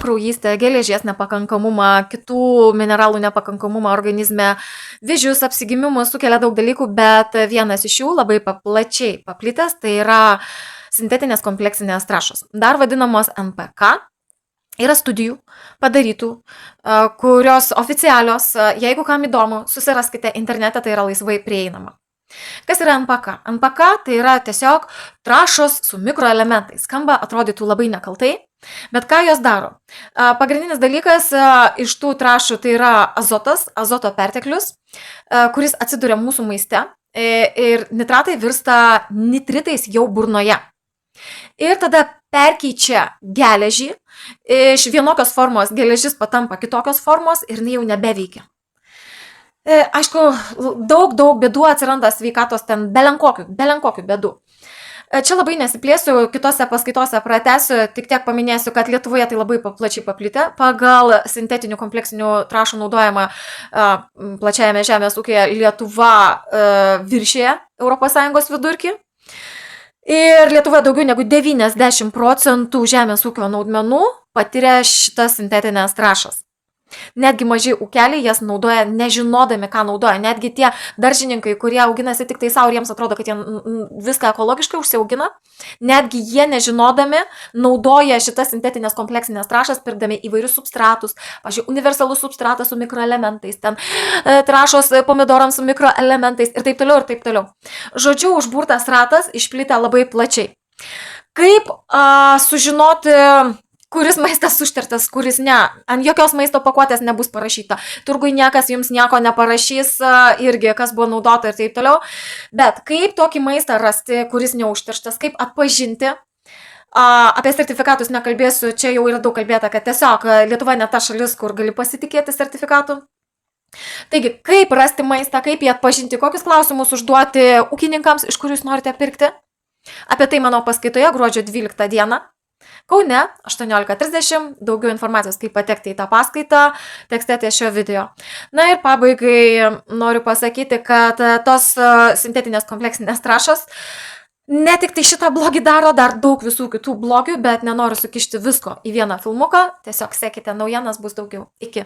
bekraujystę, geležies nepakankamumą, kitų mineralų nepakankamumą organizme, vėžius, apsigimimus, sukelia daug dalykų, bet vienas iš jų labai plačiai paplitęs, tai yra sintetinės kompleksinės trąšos, dar vadinamos NPK. Yra studijų padarytų, kurios oficialios, jeigu kam įdomu, susiraskite internete, tai yra laisvai prieinama. Kas yra NPK? NPK tai yra tiesiog trąšos su mikroelementais. Skamba, atrodytų labai nekaltai, bet ką jos daro? Pagrindinis dalykas iš tų trąšų tai yra azotas, azoto perteklius, kuris atsiduria mūsų maiste ir nitratai virsta nitritais jau burnoje. Ir tada perkeičia geležį, iš vienokios formos geležis patampa kitokios formos ir jinai jau nebeveikia. Aišku, daug bėdų atsiranda sveikatos ten belenkokių bėdų. Čia labai nesiplėsiu, kitose paskaitose pratęsiu, tik tiek paminėsiu, kad Lietuvoje tai labai plačiai paplitę. Pagal sintetinių kompleksinių trąšų naudojimą plačiajame žemės ūkyje Lietuva viršyje ES vidurkį. Ir Lietuvoje daugiau negu 90% žemės ūkio naudmenų patiria šitas sintetinės trąšas. Netgi maži ūkeliai jas naudoja nežinodami, ką naudoja. Netgi tie daržininkai, kurie auginasi tik tai savo ir jiems atrodo, kad jie viską ekologiškai užsiaugina, netgi jie nežinodami naudoja šitas sintetinės kompleksinės trąšas, pirkdami įvairius substratus, pavyzdžiui, universalus substratas su mikroelementais, ten trąšos pomidorams su mikroelementais ir taip toliau ir taip toliau. Žodžiu, užburtas ratas išplitę labai plačiai. Kaip sužinoti, kuris maistas užtertas, kuris ne? Ant jokios maisto pakuotės nebus parašyta. Turgui niekas jums nieko neparašys, irgi kas buvo naudota ir taip toliau. Bet kaip tokį maistą rasti, kuris neužterštas, kaip atpažinti? Apie sertifikatus nekalbėsiu, čia jau yra daug kalbėta, kad tiesiog Lietuva ne ta šalis, kur gali pasitikėti sertifikatu. Taigi, kaip rasti maistą, kaip jį atpažinti, kokius klausimus užduoti ūkininkams, iš kur jūs norite pirkti? Apie tai mano paskaitoje gruodžio 12 dieną. Kaune 18:30, daugiau informacijos, kaip patekti į tą paskaitą, tekste ties šio video. Na ir pabaigai noriu pasakyti, kad tos sintetinės kompleksinės trąšos ne tik tai šitą blogį daro, dar daug visų kitų blogių, bet nenoriu sukišti visko į vieną filmuką, tiesiog sekite naujienas, bus daugiau. Iki.